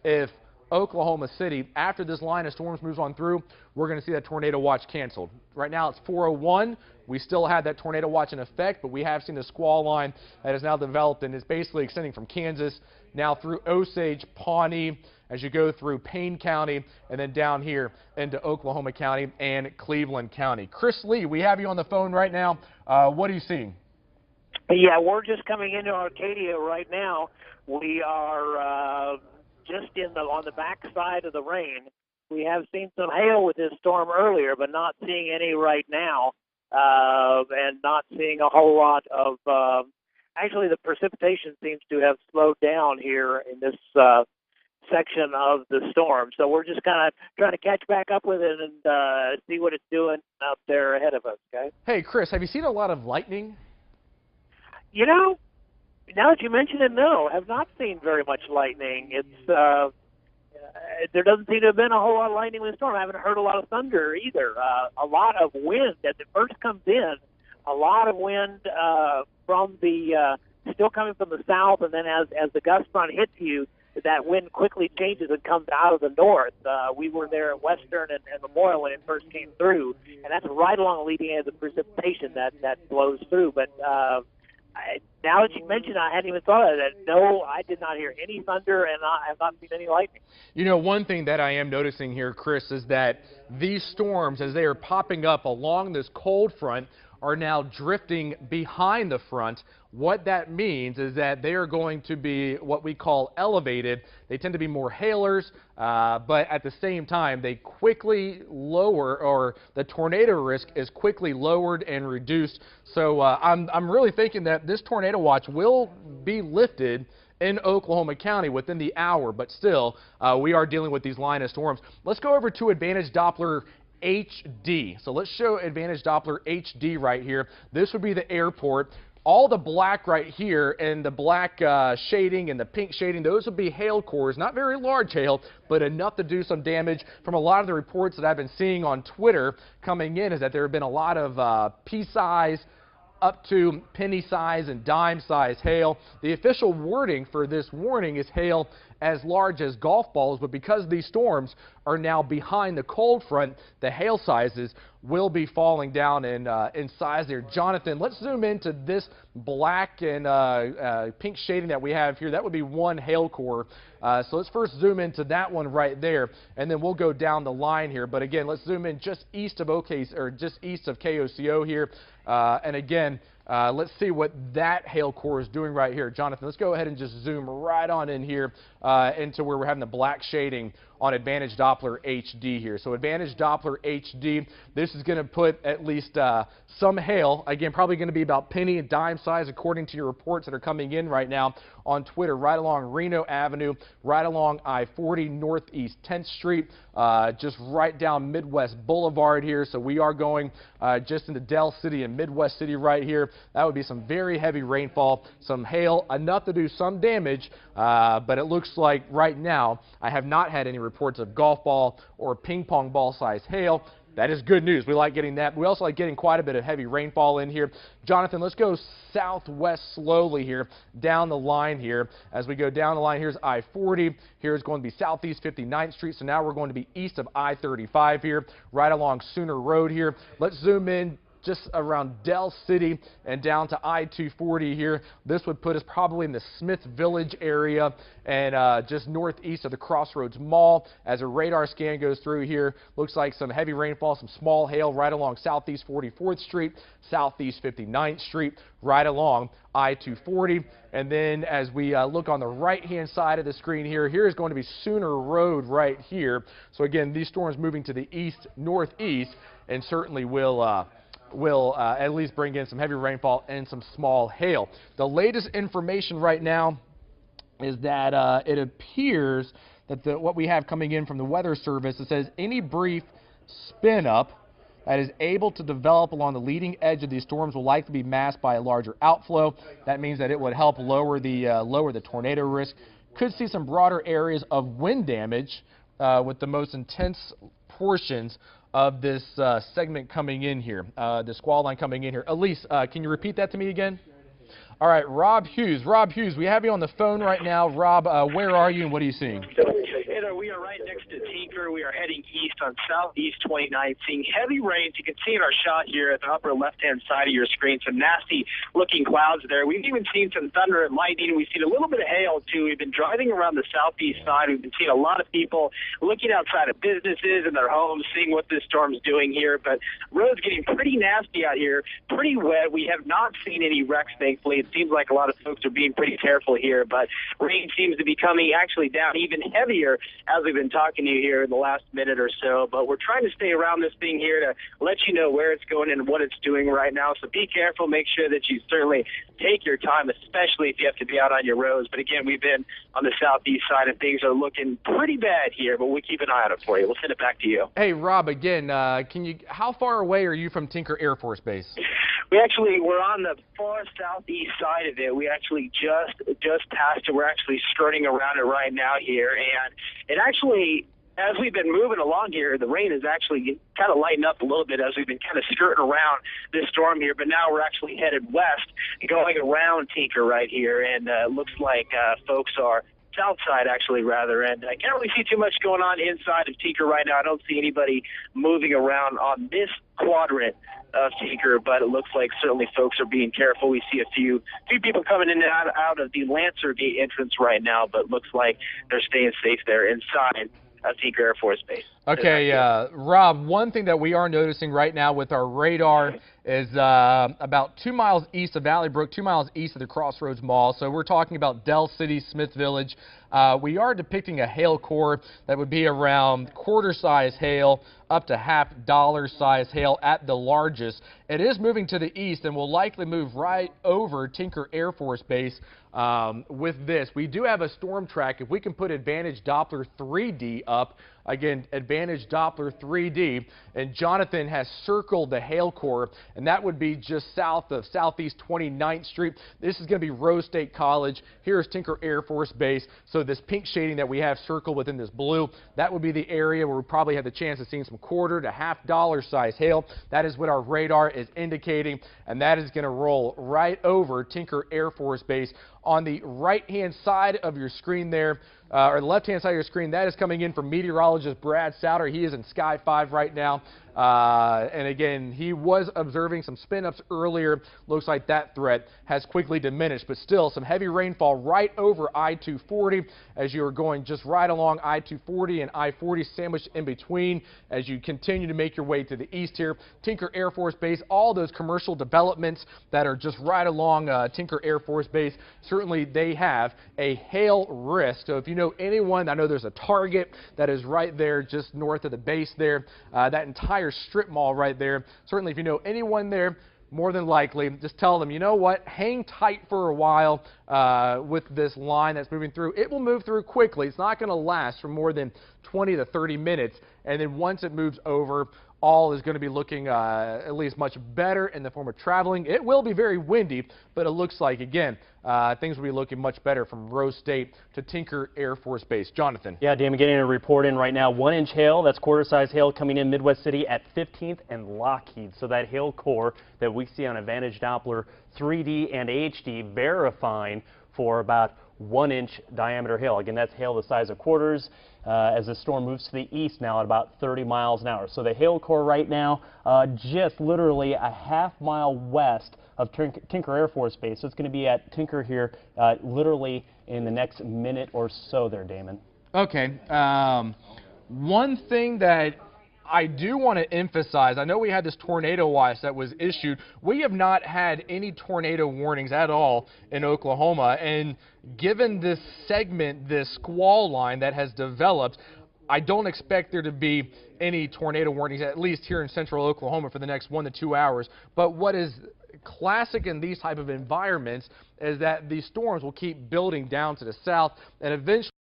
if Oklahoma City, after this line of storms moves on through, we're going to see that tornado watch canceled. Right now it's 4:01. We still have that tornado watch in effect, but we have seen the squall line that has now developed and is basically extending from Kansas now through Osage, Pawnee, as you go through Payne County, and then down here into Oklahoma County and Cleveland County. Chris Lee, we have you on the phone right now. What are you seeing? Yeah, we're just coming into Arcadia right now. We are just on the back side of the rain. We have seen some hail with this storm earlier, but not seeing any right now, and not seeing a whole lot of. Actually, the precipitation seems to have slowed down here in this section of the storm. So we're just kind of trying to catch back up with it and see what it's doing out there ahead of us. Okay. Hey, Chris, have you seen a lot of lightning? You know, now that you mention it, no, have not seen very much lightning. It's there doesn't seem to have been a whole lot of lightning with the storm. I haven't heard a lot of thunder either. A lot of wind as it first comes in. A lot of wind from the still coming from the south, and then as the gust front hits you, that wind quickly changes and comes out of the north. We were there at Western and Memorial when it first came through, and that's right along the leading edge of the precipitation that blows through. But now that you mentioned, I hadn't even thought of that. No, I did not hear any thunder, and I have not seen any lightning. You know, one thing that I am noticing here, Chris, is that these storms, as they are popping up along this cold front, are now drifting behind the front. What that means is that they are going to be what we call elevated. They tend to be more hailers, but at the same time, they quickly lower, or the tornado risk is quickly lowered and reduced. So I'm really thinking that this tornado watch will be lifted in Oklahoma County within the hour, but still, we are dealing with these line of storms. Let's go over to Advantage Doppler HD. So let's show Advantage Doppler HD right here. This would be the airport. All the black right here and the black shading and the pink shading, those would be hail cores. Not very large hail, but enough to do some damage. From a lot of the reports that I've been seeing on Twitter coming in is that there have been a lot of pea-size up to penny size and dime size hail. The official wording for this warning is hail as large as golf balls, but because these storms are now behind the cold front, the hail sizes will be falling down in size there. Jonathan, let's zoom into this black and pink shading that we have here. That would be one hail core. So let's first zoom into that one right there, and then we'll go down the line here. But again, let's zoom in just east of just east of KOCO here. And again, let's see what that hail core is doing right here. Jonathan, let's go ahead and just zoom right on in here into where we're having the black shading on Advantage Doppler HD here. So Advantage Doppler HD, this is going to put at least some hail, again, probably going to be about penny and dime size according to your reports that are coming in right now on Twitter, right along Reno Avenue, right along I-40 Northeast 10th Street, just right down Midwest Boulevard here. So we are going just into Del City and Midwest City right here. That would be some very heavy rainfall, some hail, enough to do some damage, but it looks like right now I have not had any reports of golf ball or ping pong ball size hail. That is good news. We like getting that. We also like getting quite a bit of heavy rainfall in here. Jonathan, let's go southwest slowly here, down the line here. As we go down the line, here's I-40. Here's going to be southeast 59th Street. So now we're going to be east of I-35 here, right along Sooner Road here. Let's zoom in just around Del City and down to I-240 here. This would put us probably in the Smith Village area and just northeast of the Crossroads Mall. As a radar scan goes through here, looks like some heavy rainfall, some small hail right along southeast 44th Street, southeast 59th Street, right along I-240. And then as we look on the right-hand side of the screen here, here is going to be Sooner Road right here. So again, these storms moving to the east-northeast and certainly will at least bring in some heavy rainfall and some small hail. The latest information right now is that it appears that what we have coming in from the Weather Service, it says any brief spin up that is able to develop along the leading edge of these storms will likely be masked by a larger outflow. That means that it would help lower the tornado risk. Could see some broader areas of wind damage with the most intense portions of this segment coming in here, the squall line coming in here. Elise, can you repeat that to me again? All right, Rob Hughes. Rob Hughes, we have you on the phone right now. Rob, where are you and what are you seeing? Hey there, we are right next to Tinker. We are heading east on Southeast 29th, seeing heavy rains. You can see in our shot here at the upper left-hand side of your screen some nasty-looking clouds there. We've even seen some thunder and lightning. We've seen a little bit of hail, too. We've been driving around the southeast side. We've been seeing a lot of people looking outside of businesses and their homes, seeing what this storm's doing here. But roads getting pretty nasty out here, pretty wet. We have not seen any wrecks, thankfully. It seems like a lot of folks are being pretty careful here, but rain seems to be coming actually down even heavier as we've been talking to you here in the last minute or so. But we're trying to stay around this thing here to let you know where it's going and what it's doing right now. So be careful. Make sure that you certainly take your time, especially if you have to be out on your roads. But again, we've been on the southeast side and things are looking pretty bad here, but we'll keep an eye on it for you. We'll send it back to you. Hey, Rob, again, how far away are you from Tinker Air Force Base? We're on the far southeast side of it. We actually just passed it. We're actually skirting around it right now here. And it actually, as we've been moving along here, the rain is actually kind of lighting up a little bit as we've been kind of skirting around this storm here. But now we're actually headed west, going around Tinker right here. And it looks like folks are south side, actually, rather. And I can't really see too much going on inside of Tinker right now. I don't see anybody moving around on this quadrant of Tinker, but it looks like certainly folks are being careful. We see a few people coming in and out of the Lancer Gate entrance right now, but looks like they're staying safe there inside of Tinker Air Force Base. Okay, Rob, one thing that we are noticing right now with our radar is about 2 miles east of Valley Brook, 2 miles east of the Crossroads Mall. So we're talking about Dell City, Smith Village. We are depicting a hail core that would be around quarter-size hail up to half-dollar size hail at the largest. It is moving to the east and will likely move right over Tinker Air Force Base with this. We do have a storm track. If we can put Advantage Doppler 3D up, again, Advantage Doppler 3D, and Jonathan has circled the hail core, and that would be just south of Southeast 29th Street. This is going to be Rose State College. Here is Tinker Air Force Base. So this pink shading that we have circled within this blue, that would be the area where we probably have the chance of seeing some quarter to half-dollar size hail. That is what our radar is indicating, and that is going to roll right over Tinker Air Force Base. On the right-hand side of your screen there, or the left-hand side of your screen, that is coming in from meteorologist Brad Souter. He is in Sky 5 right now. And again, he was observing some spin-ups earlier. Looks like that threat has quickly diminished, but still some heavy rainfall right over I-240 as you are going just right along I-240 and I-40 sandwiched in between as you continue to make your way to the east here. Tinker Air Force Base, all those commercial developments that are just right along Tinker Air Force Base, certainly they have a hail risk. So if you know anyone, I know there's a Target that is right there just north of the base there. That entire strip mall right there. Certainly if you know anyone there, more than likely, just tell them, you know what, hang tight for a while with this line that's moving through. It will move through quickly. It's not going to last for more than 20 to 30 minutes. And then once it moves over, all is going to be looking at least much better in the form of traveling. It will be very windy, but it looks like, again, things will be looking much better from Rose State to Tinker Air Force Base. Jonathan. Yeah, Damon, getting a report in right now. 1-inch hail, that's quarter-size hail coming in Midwest City at 15th and Lockheed. So that hail core that we see on Advantage Doppler 3D and HD verifying for about 1-inch diameter hail. Again, that's hail the size of quarters as the storm moves to the east now at about 30 miles an hour. So the hail core right now just literally a half-mile west of Tinker Air Force Base. So it's going to be at Tinker here literally in the next minute or so there, Damon. Okay. One thing that I do want to emphasize, I know we had this tornado watch that was issued. We have not had any tornado warnings at all in Oklahoma. And given this segment, this squall line that has developed, I don't expect there to be any tornado warnings, at least here in central Oklahoma, for the next 1 to 2 hours. But what is classic in these type of environments is that these storms will keep building down to the south and eventually